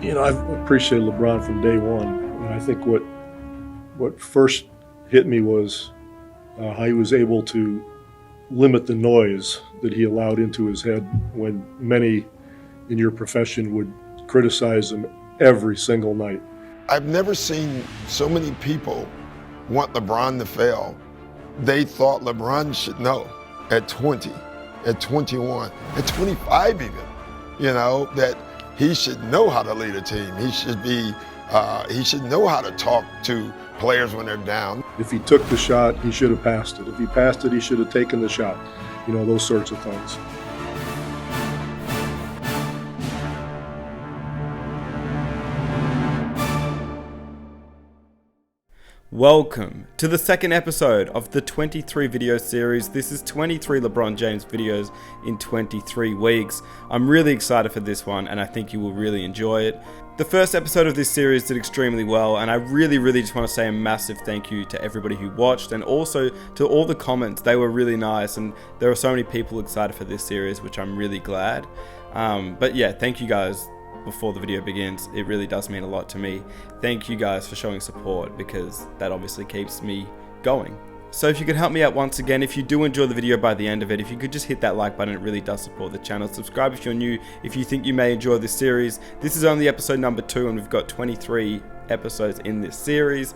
I've appreciated LeBron from day one. And I think what first hit me was how he was able to limit the noise that he allowed into his head when many in your profession would criticize him every single night. I've never seen so many people want LeBron to fail. They thought LeBron should know at 20, at 21, at 25 even, that he should know how to lead a team. He should know how to talk to players when they're down. If he took the shot, he should have passed it. If he passed it, he should have taken the shot. Those sorts of things. Welcome to the second episode of the 23 video series. This is 23 LeBron James videos in 23 weeks. I'm really excited for this one and I think you will really enjoy it. The first episode of this series did extremely well and I really just want to say a massive thank you to everybody who watched and also to all the comments. They were really nice and there were so many people excited for this series, which I'm really glad. But yeah, thank you guys. Before the video begins, it really does mean a lot to me. Thank you guys for showing support because that obviously keeps me going. So if you could help me out once again, if you do enjoy the video by the end of it, if you could just hit that like button, it really does support the channel. Subscribe if you're new, if you think you may enjoy this series. This is only episode number 2 and we've got 23 episodes in this series.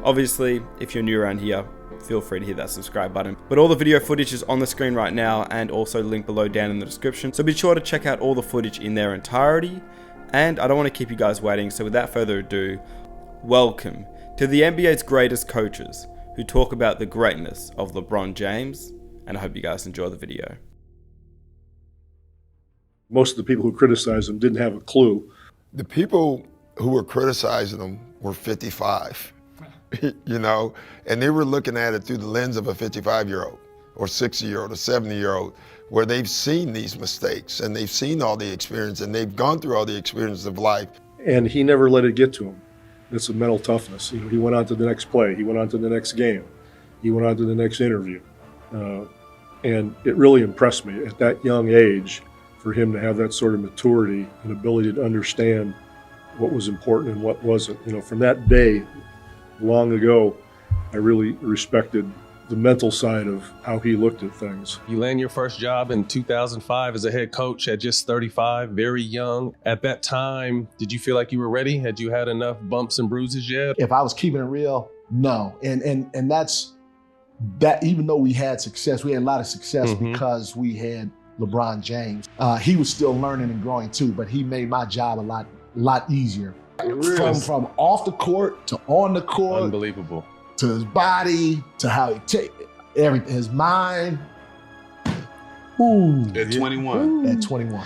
Obviously, if you're new around here, feel free to hit that subscribe button. But all the video footage is on the screen right now and also linked below down in the description. So be sure to check out all the footage in their entirety. And I don't want to keep you guys waiting, so without further ado, welcome to the NBA's greatest coaches who talk about the greatness of LeBron James, and I hope you guys enjoy the video. Most of the people who criticized him didn't have a clue. The people who were criticizing him were 55, and they were looking at it through the lens of a 55-year-old or 60-year-old or 70-year-old, where they've seen these mistakes and they've seen all the experience and they've gone through all the experiences of life. And he never let it get to him. It's a mental toughness. He went on to the next play. He went on to the next game. He went on to the next interview. And it really impressed me at that young age for him to have that sort of maturity and ability to understand what was important and what wasn't. From that day, long ago, I really respected the mental side of how he looked at things. You land your first job in 2005 as a head coach at just 35, very young. At that time, did you feel like you were ready? Had you had enough bumps and bruises yet? If I was keeping it real, no. And that's that. Even though we had success, we had a lot of success because we had LeBron James. He was still learning and growing too, but he made my job a lot easier. From off the court to on the court. Unbelievable. To his body, to how he take everything, his mind. Ooh. At 21. At 21.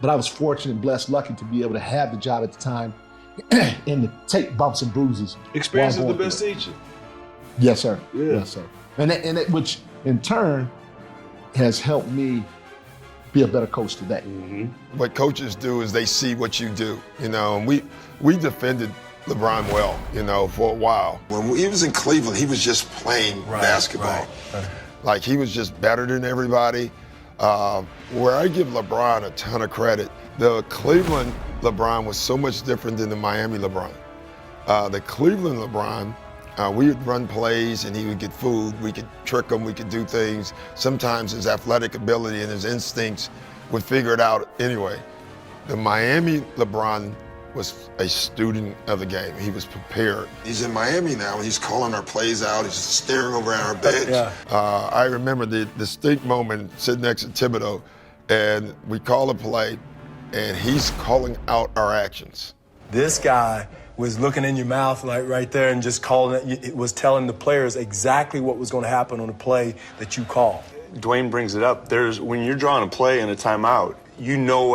But I was fortunate, blessed, lucky to be able to have the job at the time and to take bumps and bruises. Experience is the best teacher. Yes, sir. Yeah. Yes, sir. And which in turn has helped me be a better coach today. What coaches do is they see what you do, and we defended LeBron well, for a while. When he was in Cleveland, he was just playing basketball. Right. Like he was just better than everybody. Where I give LeBron a ton of credit, the Cleveland LeBron was so much different than the Miami LeBron. The Cleveland LeBron, we would run plays and he would get food. We could trick him, we could do things. Sometimes his athletic ability and his instincts would figure it out anyway. The Miami LeBron was a student of the game. He was prepared. He's in Miami now, and he's calling our plays out. He's staring over at our bench. Yeah. I remember the distinct moment sitting next to Thibodeau, and we call a play, and he's calling out our actions. This guy was looking in your mouth like right there and just calling it, was telling the players exactly what was going to happen on the play that you called. Dwayne brings it up. When you're drawing a play in a timeout,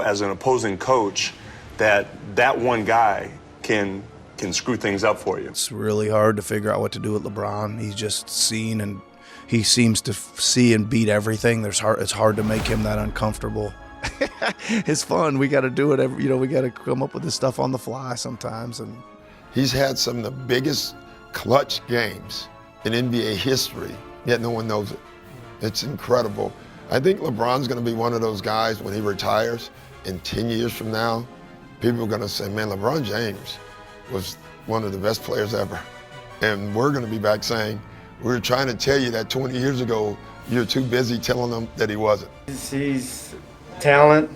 as an opposing coach, that one guy can screw things up for you. It's really hard to figure out what to do with LeBron. He's just seen and he seems to see and beat everything. It's hard to make him that uncomfortable. It's fun. We got to do it. We got to come up with this stuff on the fly sometimes. And he's had some of the biggest clutch games in NBA history, yet no one knows it. It's incredible. I think LeBron's going to be one of those guys when he retires in 10 years from now people are going to say, man, LeBron James was one of the best players ever. And we're going to be back saying, we were trying to tell you that 20 years ago, you're too busy telling them that he wasn't. He's talent,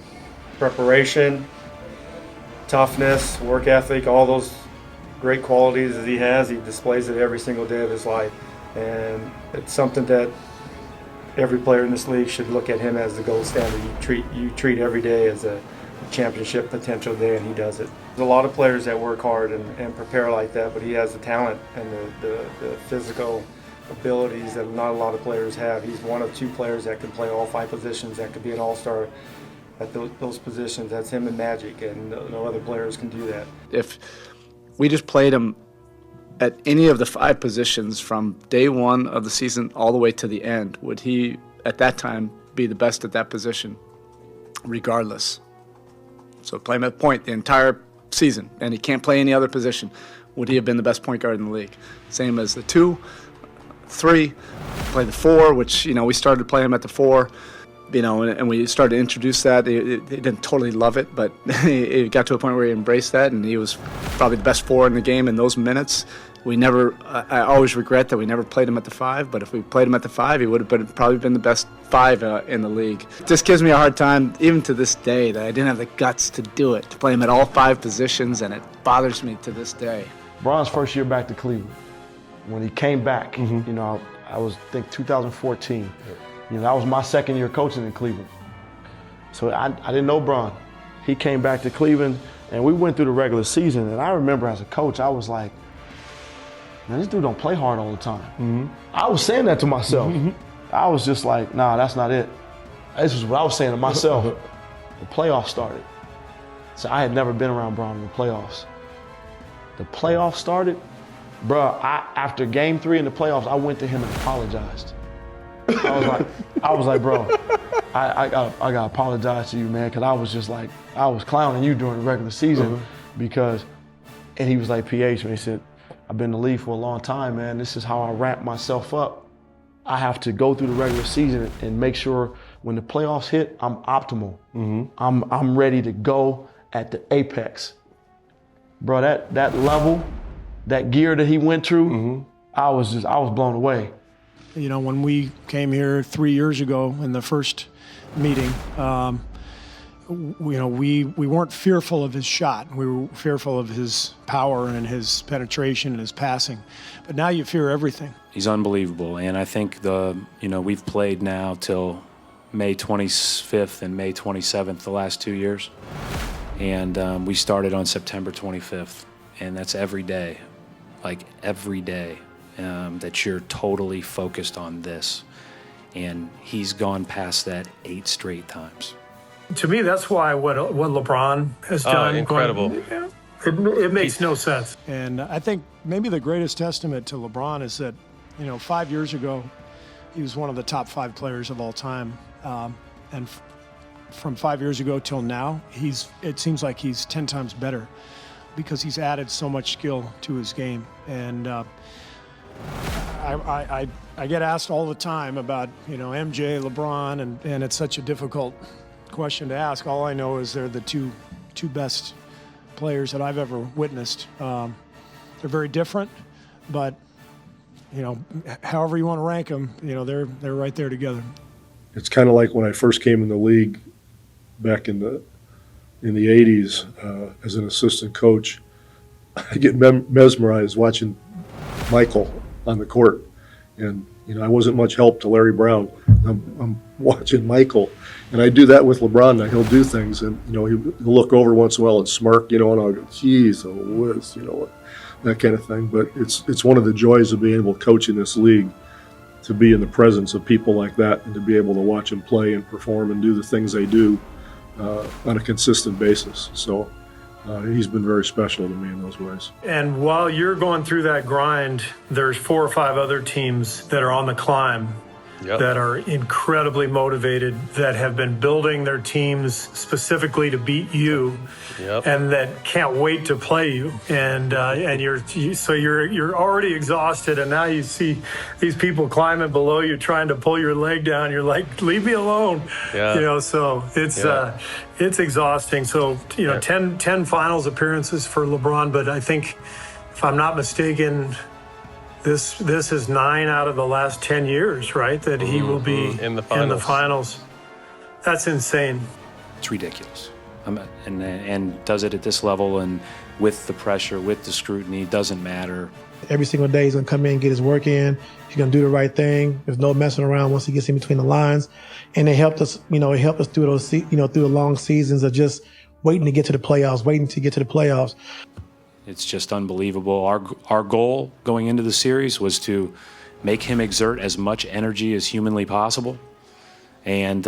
preparation, toughness, work ethic, all those great qualities that he has. He displays it every single day of his life. And it's something that every player in this league should look at him as the gold standard. You treat every day as a championship potential day, and he does it. There's a lot of players that work hard and prepare like that, but he has the talent and the physical abilities that not a lot of players have. He's one of 2 players that can play all 5 positions, that could be an all-star at those positions. That's him and Magic, and no other players can do that. If we just played him at any of the 5 positions from day 1 of the season all the way to the end, would he, at that time, be the best at that position, regardless? So play him at point the entire season, and he can't play any other position. Would he have been the best point guard in the league? Same as the 2, 3, play the 4, which, we started to play him at the 4, and we started to introduce that. He didn't totally love it, but he got to a point where he embraced that, and he was probably the best 4 in the game in those minutes. I always regret that we never played him at the 5, but if we played him at the 5, he would have probably been the best 5 in the league. It just gives me a hard time, even to this day, that I didn't have the guts to do it, to play him at all 5 positions, and it bothers me to this day. Bron's first year back to Cleveland, when he came back, I was, 2014. That was my second year coaching in Cleveland. So I didn't know Bron. He came back to Cleveland, and we went through the regular season, and I remember as a coach, I was like, man, this dude don't play hard all the time. I was saying that to myself. I was just like, nah, that's not it. This is what I was saying to myself. The playoffs started. So I had never been around Bron in the playoffs. The playoffs started, bro, after game 3 in the playoffs, I went to him and apologized. I was like, bro, I gotta apologize to you, man, because I was just like, I was clowning you during the regular season and he was like, PH, man, he said, I've been in the league for a long time, man. This is how I ramp myself up. I have to go through the regular season and make sure when the playoffs hit, I'm optimal. I'm ready to go at the apex. Bro, that level, that gear that he went through, I was blown away. When we came here 3 years ago in the first meeting, we weren't fearful of his shot. We were fearful of his power and his penetration and his passing. But now you fear everything. He's unbelievable, and I think we've played now till May 25th and May 27th the last 2 years, and we started on September 25th, and that's every day, that you're totally focused on this, and he's gone past that 8 straight times. To me, that's why what LeBron has done. Incredible. It makes no sense. And I think maybe the greatest testament to LeBron is that, 5 years ago, he was one of the top 5 players of all time. And from 5 years ago till now, it seems like he's 10 times better because he's added so much skill to his game. And I get asked all the time about, MJ, LeBron, and it's such a difficult question to ask. All I know is they're the two best players that I've ever witnessed. They're very different, but however you want to rank them, they're right there together. It's kind of like when I first came in the league back in the 80s as an assistant coach. I get mesmerized watching Michael on the court, and I wasn't much help to Larry Brown. I'm watching Michael, and I do that with LeBron. Now he'll do things, and he'll look over once in a while and smirk, and I'll go, "Geez, oh whiz," that kind of thing. But it's one of the joys of being able to coach in this league, to be in the presence of people like that, and to be able to watch them play and perform and do the things they do on a consistent basis. So he's been very special to me in those ways. And while you're going through that grind, there's 4 or 5 other teams that are on the climb. that are incredibly motivated, that have been building their teams specifically to beat you, and that can't wait to play you. And you're already exhausted, and now you see these people climbing below you, trying to pull your leg down. You're like, leave me alone. So it's exhausting. So 10 finals appearances for LeBron, but I think, if I'm not mistaken, this is 9 out of the last 10 years, right? That he will be in the finals. That's insane. It's ridiculous. And does it at this level and with the pressure, with the scrutiny, doesn't matter. Every single day he's gonna come in and get his work in. He's gonna do the right thing. There's no messing around once he gets in between the lines. And it helped us, it helped us through those, through the long seasons of just waiting to get to the playoffs. It's just unbelievable. Our goal going into the series was to make him exert as much energy as humanly possible, and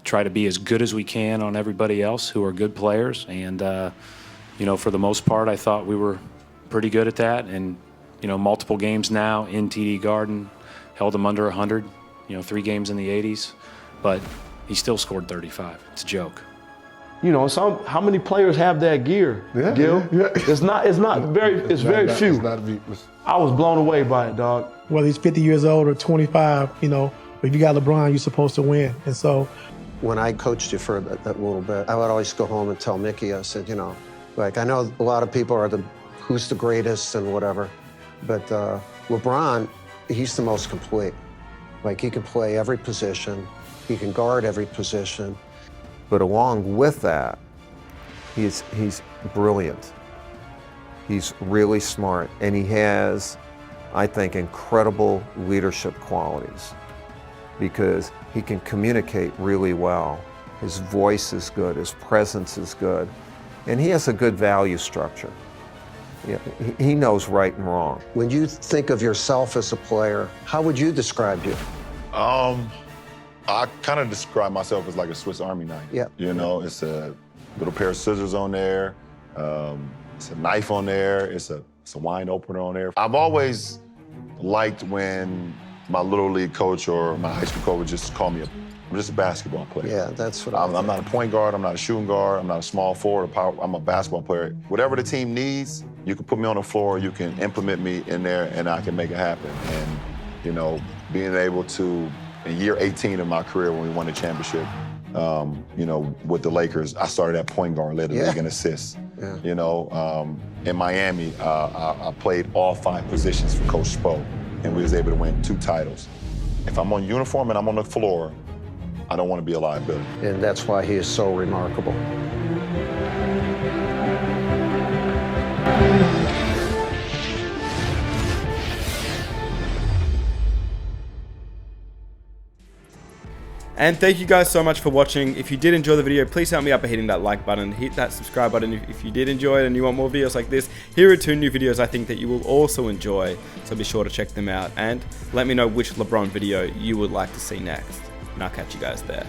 try to be as good as we can on everybody else who are good players. And for the most part, I thought we were pretty good at that. And multiple games now in TD Garden, held him under 100. 3 games in the 80s, but he still scored 35. It's a joke. How many players have that gear, Gil? It's very few. I was blown away by it, dog. Whether he's 50 years old or 25, if you got LeBron, you're supposed to win. And so, when I coached you for that little bit, I would always go home and tell Mickey, I said, I know a lot of people are who's the greatest and whatever, but LeBron, he's the most complete. He can play every position, he can guard every position. But along with that, he's brilliant. He's really smart, and he has, I think, incredible leadership qualities because he can communicate really well. His voice is good, his presence is good, and he has a good value structure. He knows right and wrong. When you think of yourself as a player, how would you describe you? I kind of describe myself as like a Swiss Army knife. It's a little pair of scissors on there. It's a knife on there. It's a wine opener on there. I've always liked when my little league coach or my high school coach would just call me I'm just a basketball player. Yeah, that's what I'm not a point guard. I'm not a shooting guard. I'm not a small forward. I'm a basketball player. Whatever the team needs, you can put me on the floor. You can implement me in there, and I can make it happen. And being able to. In year 18 of my career, when we won the championship, with the Lakers, I started at point guard, led the league in assists. In Miami, I played all 5 positions for Coach Spo, and we was able to win 2 titles. If I'm on uniform and I'm on the floor, I don't want to be a liability. And that's why he is so remarkable. And thank you guys so much for watching. If you did enjoy the video, please help me out by hitting that like button, hit that subscribe button if you did enjoy it and you want more videos like this. Here are 2 new videos I think that you will also enjoy, so be sure to check them out and let me know which LeBron video you would like to see next. And I'll catch you guys there.